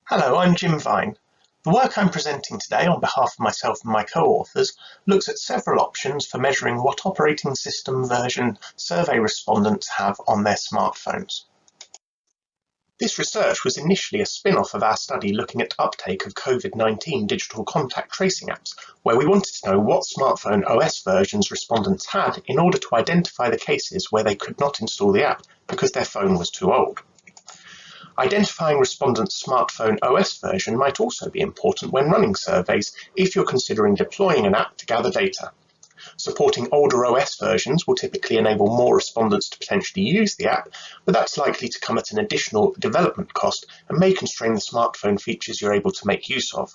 Hello, I'm Jim Vine. The work I'm presenting today on behalf of myself and my co-authors looks at several options for measuring what operating system version survey respondents have on their smartphones. This research was initially a spin-off of our study looking at uptake of COVID-19 digital contact tracing apps, where we wanted to know what smartphone OS versions respondents had in order to identify the cases where they could not install the app because their phone was too old. Identifying respondents' smartphone OS version might also be important when running surveys if you're considering deploying an app to gather data. Supporting older OS versions will typically enable more respondents to potentially use the app, but that's likely to come at an additional development cost and may constrain the smartphone features you're able to make use of.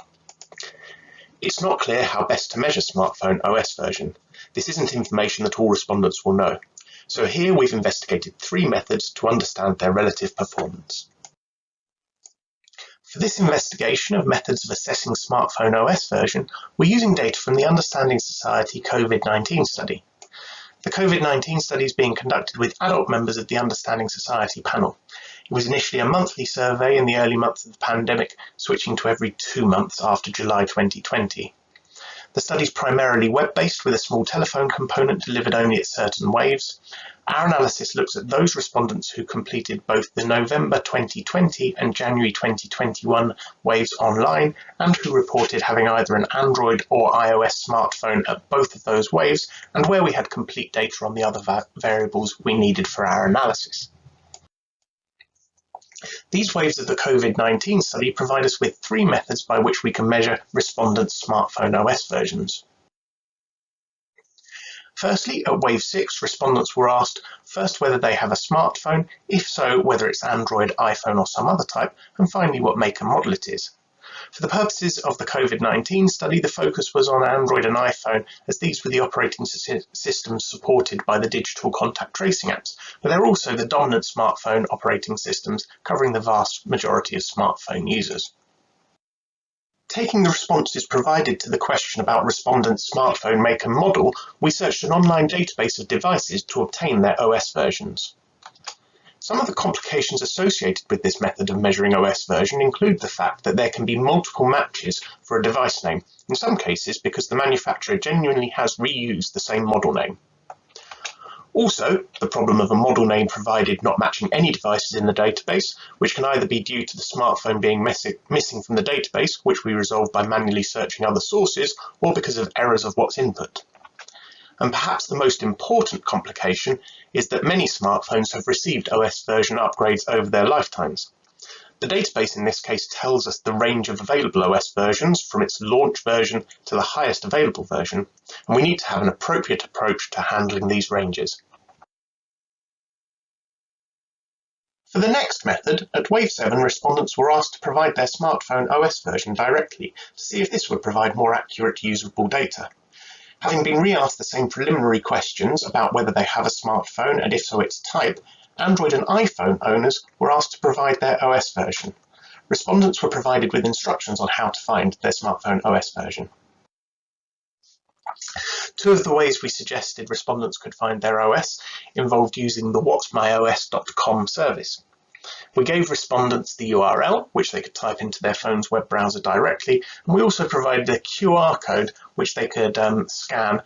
It's not clear how best to measure smartphone OS version. This isn't information that all respondents will know. So here we've investigated 3 methods to understand their relative performance. For this investigation of methods of assessing smartphone OS version, we're using data from the Understanding Society COVID-19 study. The COVID-19 study is being conducted with adult members of the Understanding Society panel. It was initially a monthly survey in the early months of the pandemic, switching to every 2 months after July 2020. The study is primarily web-based with a small telephone component delivered only at certain waves. Our analysis looks at those respondents who completed both the November 2020 and January 2021 waves online and who reported having either an Android or iOS smartphone at both of those waves, and where we had complete data on the other variables we needed for our analysis. These waves of the COVID-19 study provide us with 3 methods by which we can measure respondents' smartphone OS versions. Firstly, at wave 6, respondents were asked first whether they have a smartphone, if so, whether it's Android, iPhone or some other type, and finally what make and model it is. For the purposes of the COVID-19 study, the focus was on Android and iPhone, as these were the operating systems supported by the digital contact tracing apps, but they're also the dominant smartphone operating systems covering the vast majority of smartphone users. Taking the responses provided to the question about respondents' smartphone make and model, we searched an online database of devices to obtain their OS versions. Some of the complications associated with this method of measuring OS version include the fact that there can be multiple matches for a device name, in some cases because the manufacturer genuinely has reused the same model name. Also, the problem of a model name provided not matching any devices in the database, which can either be due to the smartphone being missing from the database, which we resolved by manually searching other sources, or because of errors of what's input. And perhaps the most important complication is that many smartphones have received OS version upgrades over their lifetimes. The database in this case tells us the range of available OS versions from its launch version to the highest available version, and we need to have an appropriate approach to handling these ranges. For the next method, at wave 7, respondents were asked to provide their smartphone OS version directly to see if this would provide more accurate usable data. Having been re-asked the same preliminary questions about whether they have a smartphone and if so its type, Android and iPhone owners were asked to provide their OS version. Respondents were provided with instructions on how to find their smartphone OS version. 2 of the ways we suggested respondents could find their OS involved using the whatsmyos.com service. We gave respondents the URL, which they could type into their phone's web browser directly, and we also provided a QR code which they could scan,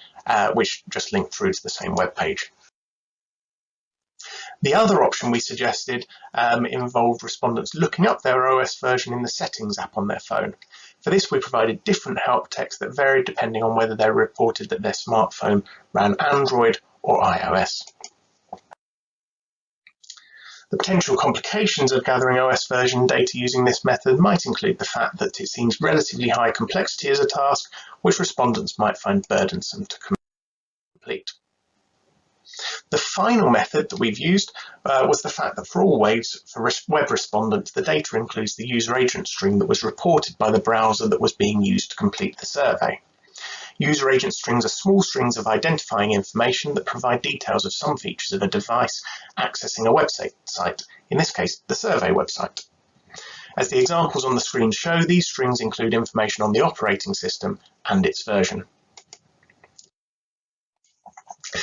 which just linked through to the same web page. The other option we suggested involved respondents looking up their OS version in the Settings app on their phone. For this, we provided different help texts that varied depending on whether they reported that their smartphone ran Android or iOS. The potential complications of gathering OS version data using this method might include the fact that it seems relatively high complexity as a task, which respondents might find burdensome to complete. The final method that we've used was the fact that for all waves for web respondents, the data includes the user agent string that was reported by the browser that was being used to complete the survey. User agent strings are small strings of identifying information that provide details of some features of a device accessing a website, in this case, the survey website. As the examples on the screen show, these strings include information on the operating system and its version.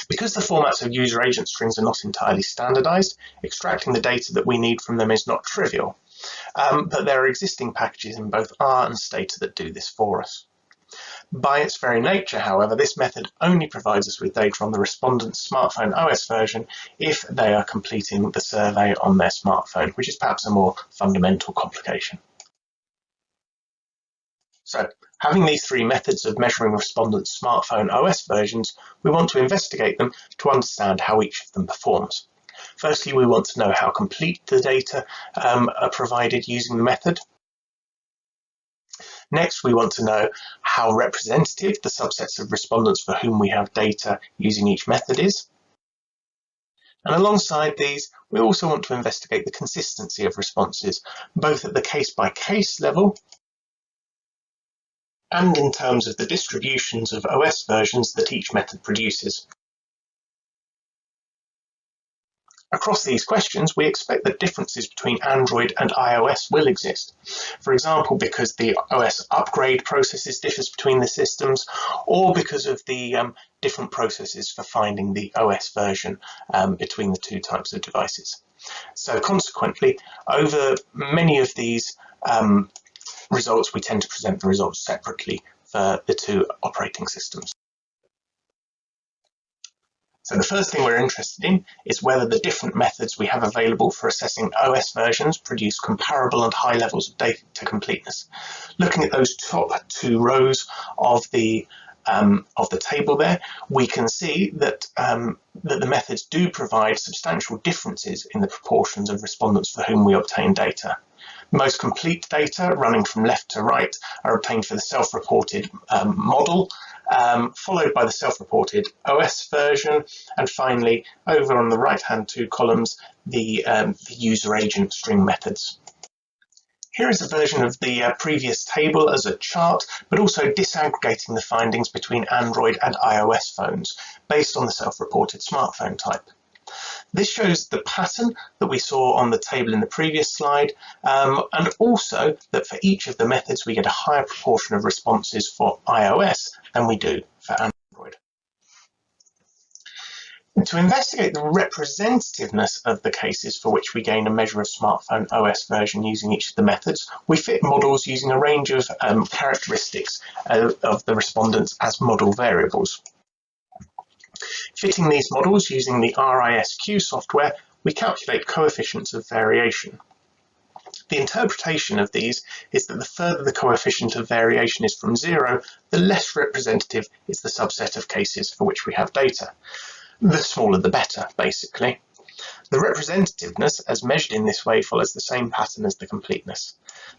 Because the formats of user agent strings are not entirely standardized, extracting the data that we need from them is not trivial. but there are existing packages in both R and Stata that do this for us. By its very nature, however, this method only provides us with data on the respondent's smartphone OS version if they are completing the survey on their smartphone, which is perhaps a more fundamental complication. So, having these three methods of measuring respondents' smartphone OS versions, we want to investigate them to understand how each of them performs. Firstly, we want to know how complete the data are provided using the method. Next, we want to know how representative the subsets of respondents for whom we have data using each method is. And alongside these, we also want to investigate the consistency of responses, both at the case-by-case level and in terms of the distributions of OS versions that each method produces. Across these questions, we expect that differences between Android and iOS will exist. For example, because the OS upgrade processes differs between the systems, or because of the different processes for finding the OS version between the two types of devices. So consequently, over many of these results, we tend to present the results separately for the two operating systems. So the first thing we're interested in is whether the different methods we have available for assessing OS versions produce comparable and high levels of data completeness. Looking at those top two rows of the table there, we can see that the methods do provide substantial differences in the proportions of respondents for whom we obtain data. Most complete data, running from left to right, are obtained for the self-reported model, followed by the self-reported OS version, and finally, over on the right-hand two columns, the user agent string methods. Here is a version of the previous table as a chart, but also disaggregating the findings between Android and iOS phones, based on the self-reported smartphone type. This shows the pattern that we saw on the table in the previous slide, and also that for each of the methods we get a higher proportion of responses for iOS than we do for Android. To investigate the representativeness of the cases for which we gain a measure of smartphone OS version using each of the methods, we fit models using a range of characteristics of the respondents as model variables. Fitting these models using the RISQ software, we calculate coefficients of variation. The interpretation of these is that the further the coefficient of variation is from 0, the less representative is the subset of cases for which we have data. The smaller the better, basically. The representativeness, as measured in this way, follows the same pattern as the completeness.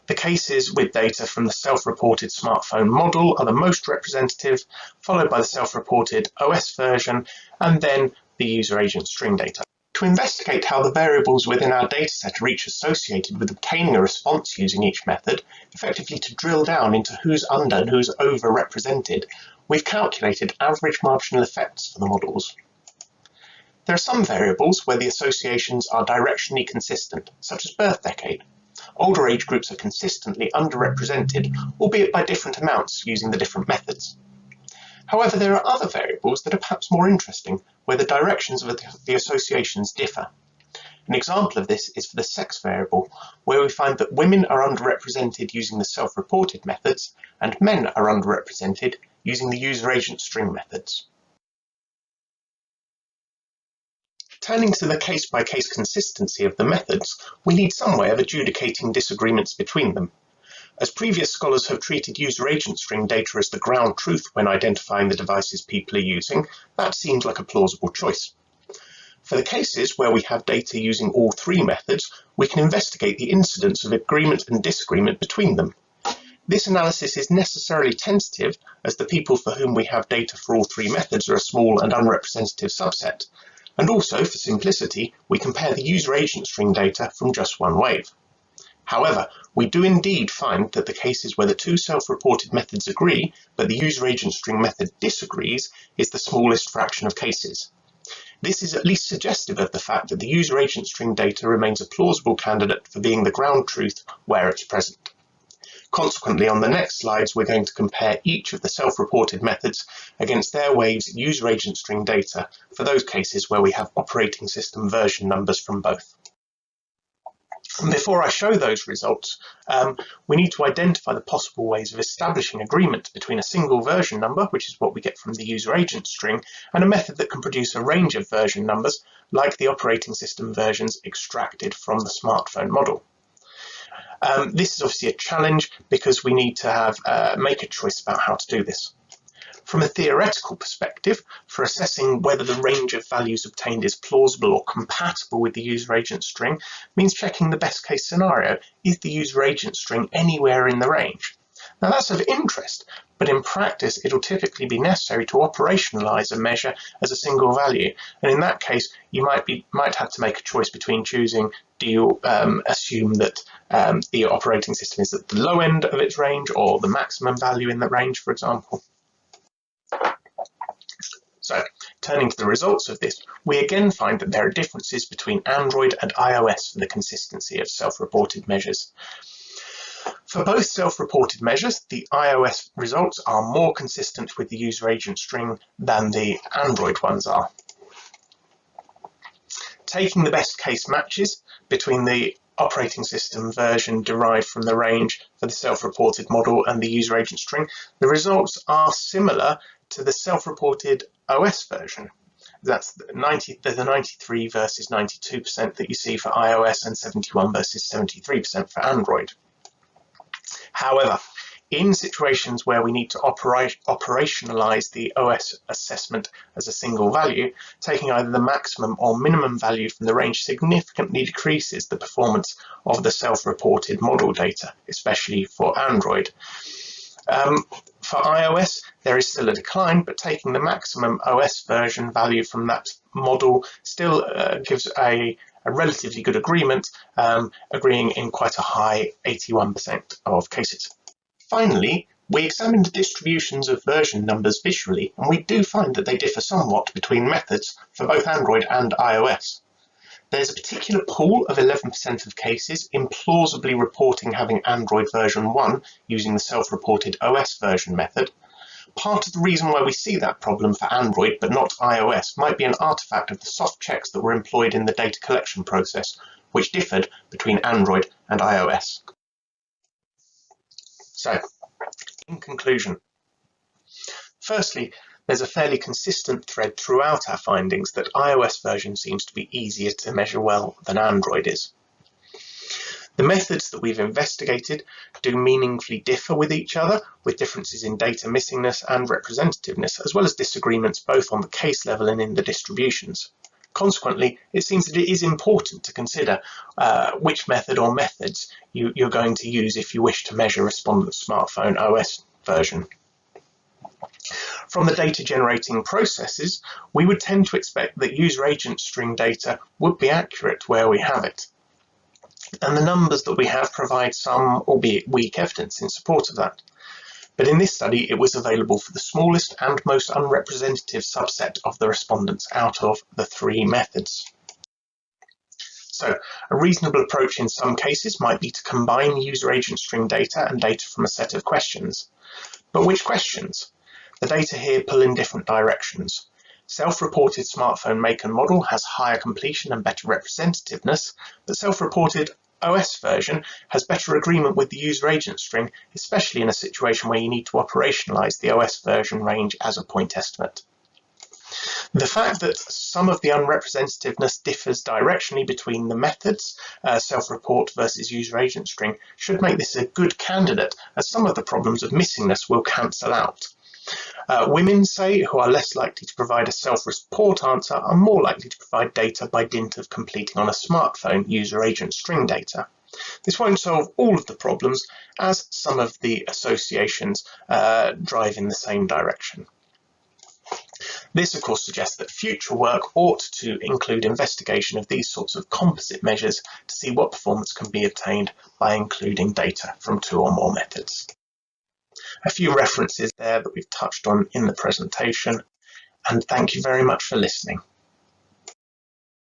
The cases with data from the self-reported smartphone model are the most representative, followed by the self-reported OS version, and then the user agent string data. To investigate how the variables within our dataset are each associated with obtaining a response using each method, effectively to drill down into who's under and who's over-represented, we've calculated average marginal effects for the models. There are some variables where the associations are directionally consistent, such as birth decade. Older age groups are consistently underrepresented, albeit by different amounts using the different methods. However, there are other variables that are perhaps more interesting, where the directions of the associations differ. An example of this is for the sex variable, where we find that women are underrepresented using the self-reported methods, and men are underrepresented using the user agent string methods. Turning to the case-by-case consistency of the methods, we need some way of adjudicating disagreements between them. As previous scholars have treated user agent string data as the ground truth when identifying the devices people are using, that seems like a plausible choice. For the cases where we have data using all three methods, we can investigate the incidence of agreement and disagreement between them. This analysis is necessarily tentative, as the people for whom we have data for all three methods are a small and unrepresentative subset. And also, for simplicity, we compare the user agent string data from just one wave. However, we do indeed find that the cases where the two self-reported methods agree, but the user agent string method disagrees, is the smallest fraction of cases. This is at least suggestive of the fact that the user agent string data remains a plausible candidate for being the ground truth where it's present. Consequently, on the next slides, we're going to compare each of the self-reported methods against their waves user agent string data for those cases where we have operating system version numbers from both. Before I show those results, we need to identify the possible ways of establishing agreement between a single version number, which is what we get from the user agent string, and a method that can produce a range of version numbers, like the operating system versions extracted from the smartphone model. This is obviously a challenge because we need to make a choice about how to do this. From a theoretical perspective, for assessing whether the range of values obtained is plausible or compatible with the user agent string means checking the best case scenario: is the user agent string anywhere in the range? Now that's of interest, but in practice it'll typically be necessary to operationalize a measure as a single value, and in that case you might have to make a choice between choosing: do you assume that the operating system is at the low end of its range or the maximum value in the range, for example. So, turning to the results of this, we again find that there are differences between Android and iOS for the consistency of self-reported measures. For both self-reported measures, the iOS results are more consistent with the user agent string than the Android ones are. Taking the best case matches between the operating system version derived from the range for the self-reported model and the user agent string, the results are similar to the self-reported OS version. That's the 93 versus 92% that you see for iOS and 71 versus 73% for Android. However, in situations where we need to operationalize the OS assessment as a single value, taking either the maximum or minimum value from the range significantly decreases the performance of the self-reported model data, especially for Android. For iOS, there is still a decline, but taking the maximum OS version value from that model still gives a relatively good agreement, agreeing in quite a high 81% of cases. Finally, we examined the distributions of version numbers visually, and we do find that they differ somewhat between methods for both Android and iOS. There's a particular pool of 11% of cases implausibly reporting having Android version 1 using the self-reported OS version method. Part of the reason why we see that problem for Android but not iOS might be an artifact of the soft checks that were employed in the data collection process, which differed between Android and iOS. So, in conclusion, firstly, there's a fairly consistent thread throughout our findings that iOS version seems to be easier to measure well than Android is. The methods that we've investigated do meaningfully differ with each other, with differences in data missingness and representativeness, as well as disagreements both on the case level and in the distributions. Consequently, it seems that it is important to consider which method or methods you're going to use if you wish to measure respondents' smartphone OS version. From the data generating processes, we would tend to expect that user agent string data would be accurate where we have it. And the numbers that we have provide some, albeit weak, evidence in support of that. But in this study, it was available for the smallest and most unrepresentative subset of the respondents out of the three methods. So, a reasonable approach in some cases might be to combine user agent string data and data from a set of questions. But which questions? The data here pull in different directions. Self-reported smartphone make and model has higher completion and better representativeness, but self-reported OS version has better agreement with the user agent string, especially in a situation where you need to operationalize the OS version range as a point estimate. The fact that some of the unrepresentativeness differs directionally between the methods, self-report versus user agent string, should make this a good candidate, as some of the problems of missingness will cancel out. Women, say, who are less likely to provide a self-report answer are more likely to provide data by dint of completing on a smartphone user agent string data. This won't solve all of the problems, as some of the associations drive in the same direction. This, of course, suggests that future work ought to include investigation of these sorts of composite measures to see what performance can be obtained by including data from two or more methods. A few references there that we've touched on in the presentation, and thank you very much for listening.